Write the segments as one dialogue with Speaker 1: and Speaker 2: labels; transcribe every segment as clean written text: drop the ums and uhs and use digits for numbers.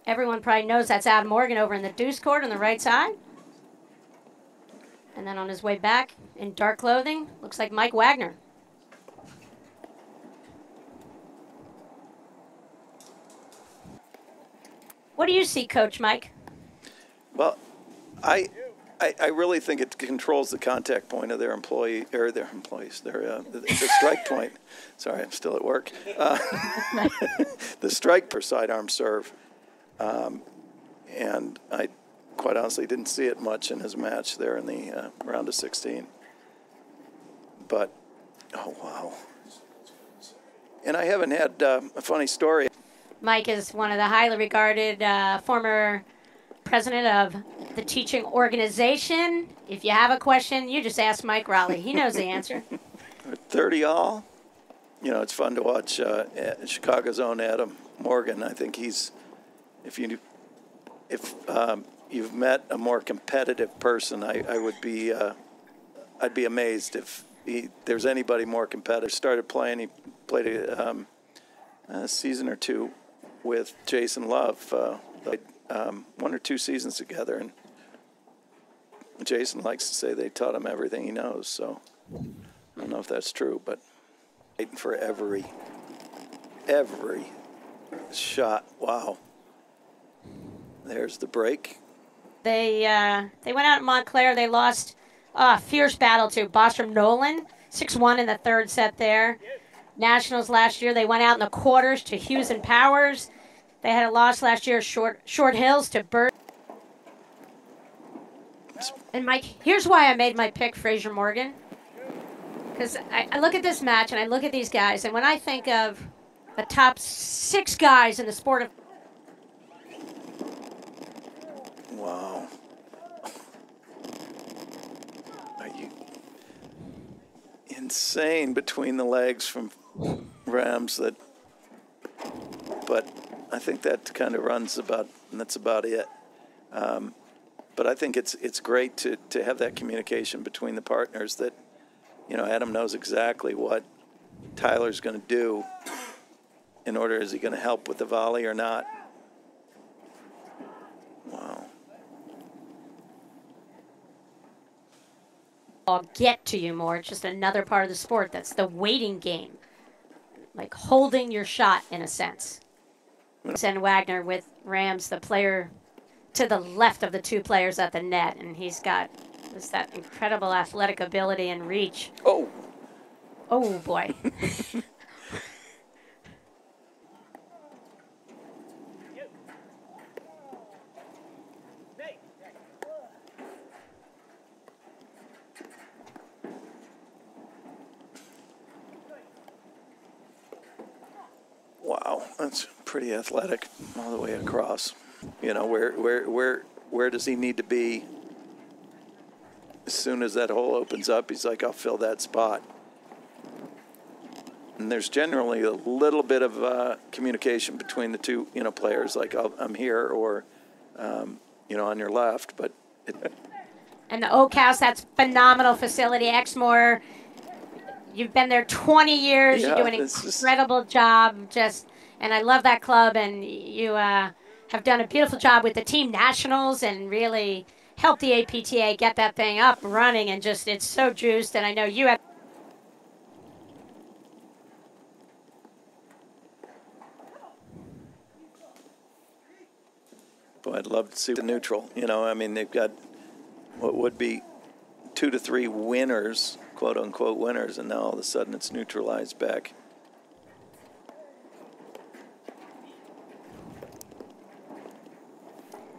Speaker 1: Everyone probably knows that's Adam Morgan over in the deuce court on the right side. And then on his way back in dark clothing, looks like Mike Wagner. What do you see, Coach Mike?
Speaker 2: Well, I really think it controls the contact point of their employees, the strike point. Sorry, I'm still at work. The strike per sidearm serve. And I quite honestly didn't see it much in his match there in the round of 16. But, oh, wow. And I haven't had a funny story.
Speaker 1: Mike is one of the highly regarded former president of the teaching organization. If you have a question, you just ask Mike Raleigh. He knows the answer.
Speaker 2: 30 all. You know, it's fun to watch Chicago's own Adam Morgan. I think he's, if you've met a more competitive person, I would be, I'd be amazed if there's anybody more competitive. Started playing, he played a season or two with Jason Love, 1 or 2 seasons together, and Jason likes to say they taught him everything he knows, so I don't know if that's true, but waiting for every shot. Wow. There's the break.
Speaker 1: They went out in Montclair. They lost a fierce battle to Bostrom Nolan, 6-1 in the third set there. Nationals last year, they went out in the quarters to Hughes and Powers. They had a loss last year, Short Hills to Burt. And Mike, here's why I made my pick, Fraser Morgan. Because I look at this match and I look at these guys, and when I think of the top 6 guys in the sport of...
Speaker 2: Wow. Are you insane between the legs from Rams that, but I think that kind of runs about, and that's about it. But I think it's great to have that communication between the partners that, you know, Adam knows exactly what Tyler's going to do in order, is he going to help with the volley or not? Wow.
Speaker 1: I'll get to you more. It's just another part of the sport. That's the waiting game. Like holding your shot, in a sense. And Wagner with Rams, the player to the left of the 2 players at the net. And he's got just that incredible athletic ability and reach.
Speaker 2: Oh.
Speaker 1: Oh, boy.
Speaker 2: Wow, that's pretty athletic all the way across. You know, where does he need to be? As soon as that hole opens up, he's like, I'll fill that spot. And there's generally a little bit of communication between the 2, you know, players, like I'm here or, you know, on your left. But
Speaker 1: and the Oak House, that's phenomenal facility. Exmoor, you've been there 20 years.
Speaker 2: Yeah,
Speaker 1: you do an incredible job. And I love that club. And you have done a beautiful job with the team nationals and really helped the APTA get that thing up and running. And just, it's so juiced. And I know you have.
Speaker 2: Boy, I'd love to see the neutral. You know, I mean, they've got what would be 2 to 3 winners, quote unquote winners, and now all of a sudden it's neutralized back.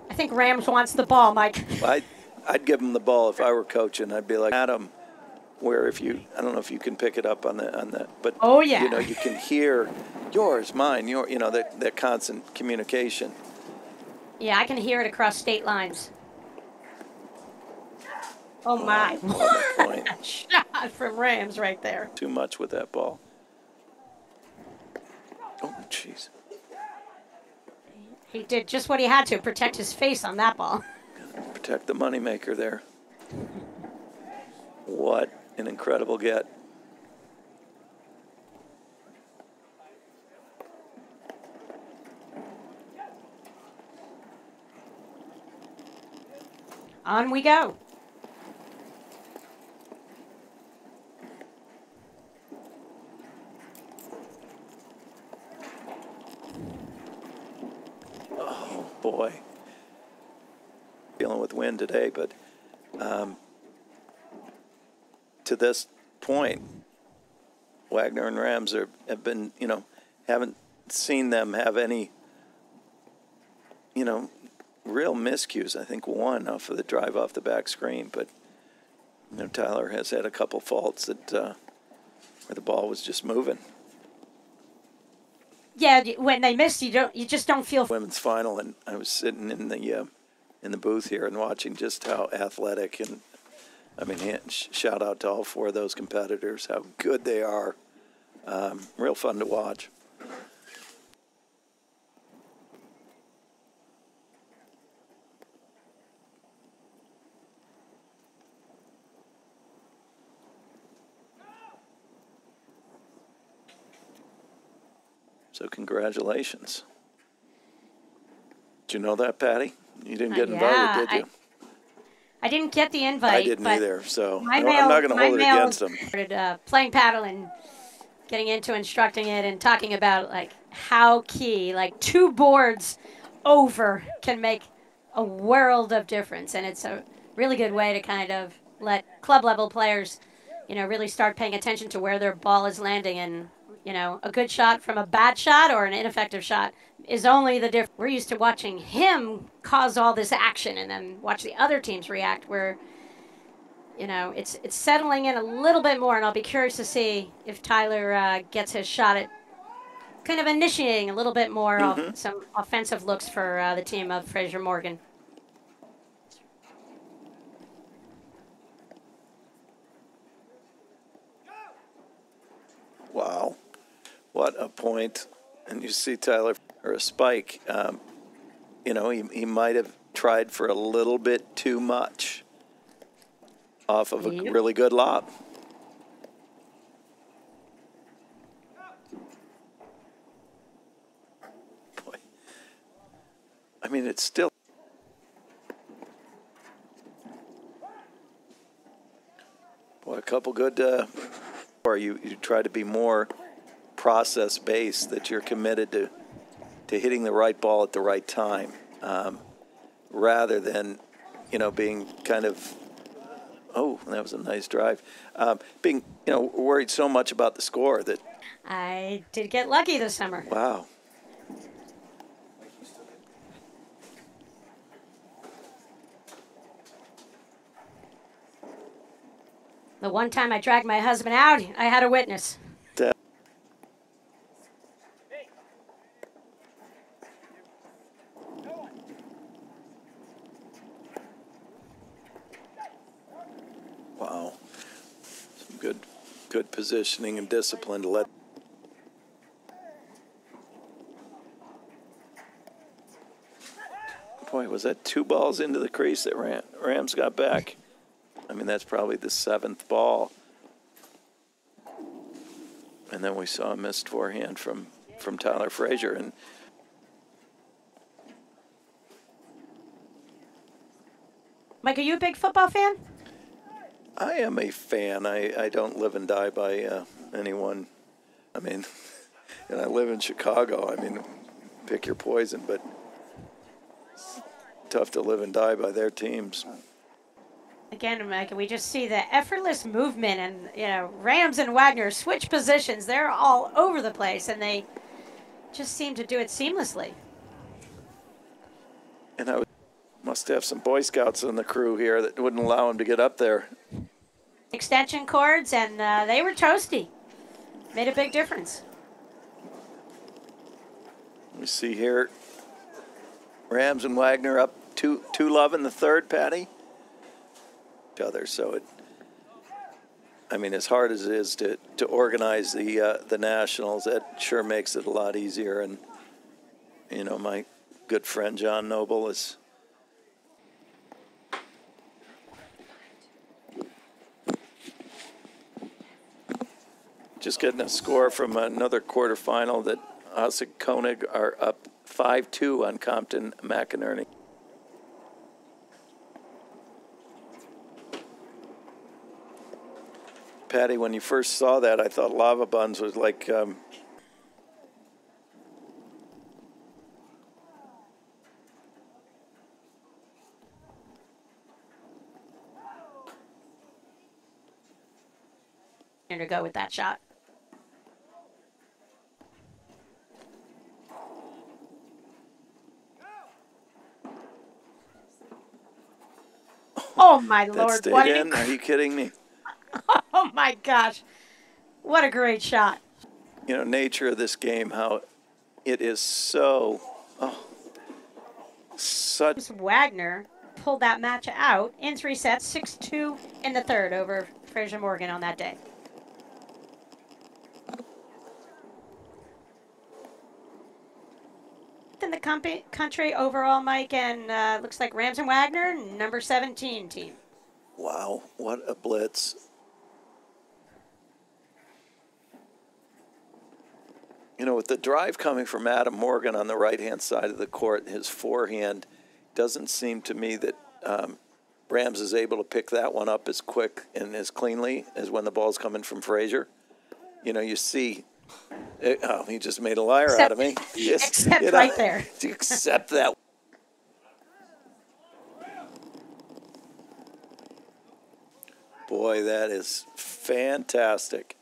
Speaker 1: I think Rams wants the ball, Mike.
Speaker 2: I'd give him the ball if I were coaching. I'd be like, Adam, where if you, I don't know if you can pick it up on the, but
Speaker 1: oh yeah,
Speaker 2: you know, you can hear yours, mine, your, you know, that constant communication.
Speaker 1: Yeah, I can hear it across state lines. Oh my! Shot from Rams right there.
Speaker 2: Too much with that ball. Oh, jeez.
Speaker 1: He did just what he had to protect his face on that ball.
Speaker 2: Protect the moneymaker there. What an incredible get.
Speaker 1: On we go.
Speaker 2: Oh, boy. Dealing with wind today, but to this point, Wagner and Rams have been, haven't seen them have any, real miscues. I think one off of the drive off the back screen, but Tyler has had a couple faults that where the ball was just moving.
Speaker 1: Yeah, when they miss, you just don't feel.
Speaker 2: Women's final, and I was sitting in the booth here and watching just how athletic and shout out to all four of those competitors, how good they are. Real fun to watch. So congratulations. Did you know that, Patty? You didn't get invited, did you?
Speaker 1: I didn't get the invite.
Speaker 2: I didn't either, so I'm
Speaker 1: not
Speaker 2: going to hold it against them.
Speaker 1: Started playing paddle and getting into instructing it and talking about how key, 2 boards over can make a world of difference. And it's a really good way to kind of let club level players, really start paying attention to where their ball is landing. And, a good shot from a bad shot or an ineffective shot is only the difference. We're used to watching him cause all this action and then watch the other teams react where, it's settling in a little bit more. And I'll be curious to see if Tyler gets his shot at kind of initiating a little bit more some offensive looks for the team of Fraser Morgan.
Speaker 2: Wow. What a point. And you see Tyler, or a spike, he might have tried for a little bit too much off of a really good lob. Boy. It's still. Boy, a couple good, or you try to be more process based, that you're committed to hitting the right ball at the right time, rather than being kind of, oh, that was a nice drive, being worried so much about the score that
Speaker 1: I did get lucky this summer.
Speaker 2: Wow.
Speaker 1: The one time I dragged my husband out, I had a witness.
Speaker 2: Wow. Some good positioning and discipline to let. Boy, was that 2 balls into the crease that Rams got back. That's probably the 7th ball. And then we saw a missed forehand from Tyler Fraser. And
Speaker 1: Mike, are you a big football fan?
Speaker 2: I am a fan. I don't live and die by anyone. And I live in Chicago. Pick your poison, but it's tough to live and die by their teams.
Speaker 1: Again, Mike, we just see the effortless movement, and Rams and Wagner switch positions. They're all over the place, and they just seem to do it seamlessly.
Speaker 2: And I must have some Boy Scouts in the crew here that wouldn't allow him to get up there.
Speaker 1: Extension cords, and they were toasty. Made a big difference.
Speaker 2: We see here Rams and Wagner up 2-love in the third, Patty. Other, so as hard as it is to organize the Nationals, that sure makes it a lot easier. And my good friend John Noble is just getting a score from another quarterfinal that Ossig Koenig are up 5-2 on Compton McInerney. Patty, when you first saw that, I thought Lava Buns was like
Speaker 1: to go with that shot. Oh my
Speaker 2: that
Speaker 1: Lord!
Speaker 2: stayed
Speaker 1: What
Speaker 2: in. Are you kidding me?
Speaker 1: Oh my gosh! What a great shot!
Speaker 2: You know, nature of this game, how it is so such.
Speaker 1: Wagner pulled that match out in 3 sets, 6-2 in the third over Fraser Morgan on that day. In the country overall, Mike, and looks like Rams and Wagner, number 17 team.
Speaker 2: Wow, what a blitz. You know, with the drive coming from Adam Morgan on the right-hand side of the court, his forehand, doesn't seem to me that Rams is able to pick that one up as quick and as cleanly as when the ball's coming from Fraser. You know, you see, he just made a liar out of me.
Speaker 1: Except right there.
Speaker 2: Accept that. Boy, that is fantastic.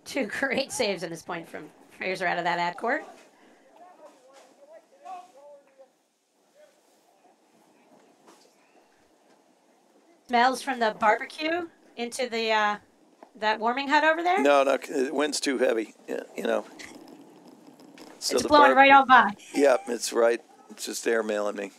Speaker 1: Two great saves at this point from Fraser out of that ad court. Smells from the barbecue into the that warming hut over there?
Speaker 2: No, the wind's too heavy. Yeah, you know. So
Speaker 1: it's blowing right on by.
Speaker 2: Yep, it's right. It's just airmailing me.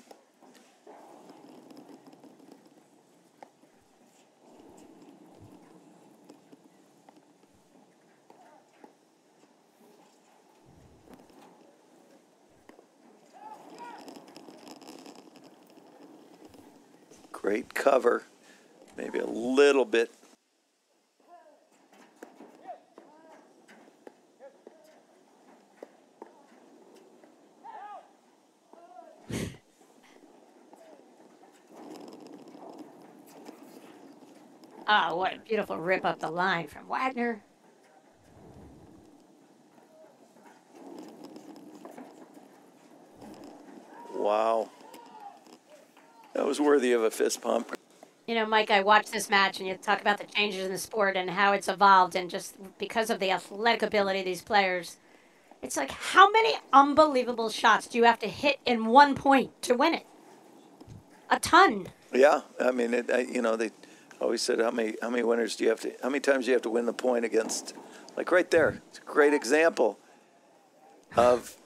Speaker 2: Great cover. Maybe a little bit.
Speaker 1: Oh, what a beautiful rip up the line from Wagner.
Speaker 2: Wow. That was worthy of a fist pump.
Speaker 1: You know, Mike, I watched this match, and you talk about the changes in the sport and how it's evolved, and just because of the athletic ability of these players, it's like, how many unbelievable shots do you have to hit in 1 point to win it? A ton.
Speaker 2: Yeah, I mean, you know, they always said, how many winners do you have to? How many times do you have to win the point against? Like right there, it's a great example of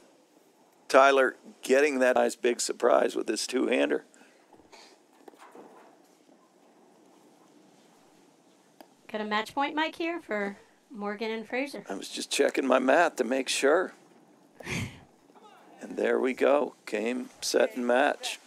Speaker 2: Tyler getting that nice big surprise with this two-hander.
Speaker 1: Got a match point, Mike, here for Morgan and Fraser.
Speaker 2: I was just checking my math to make sure. And there we go. Game, set, and match.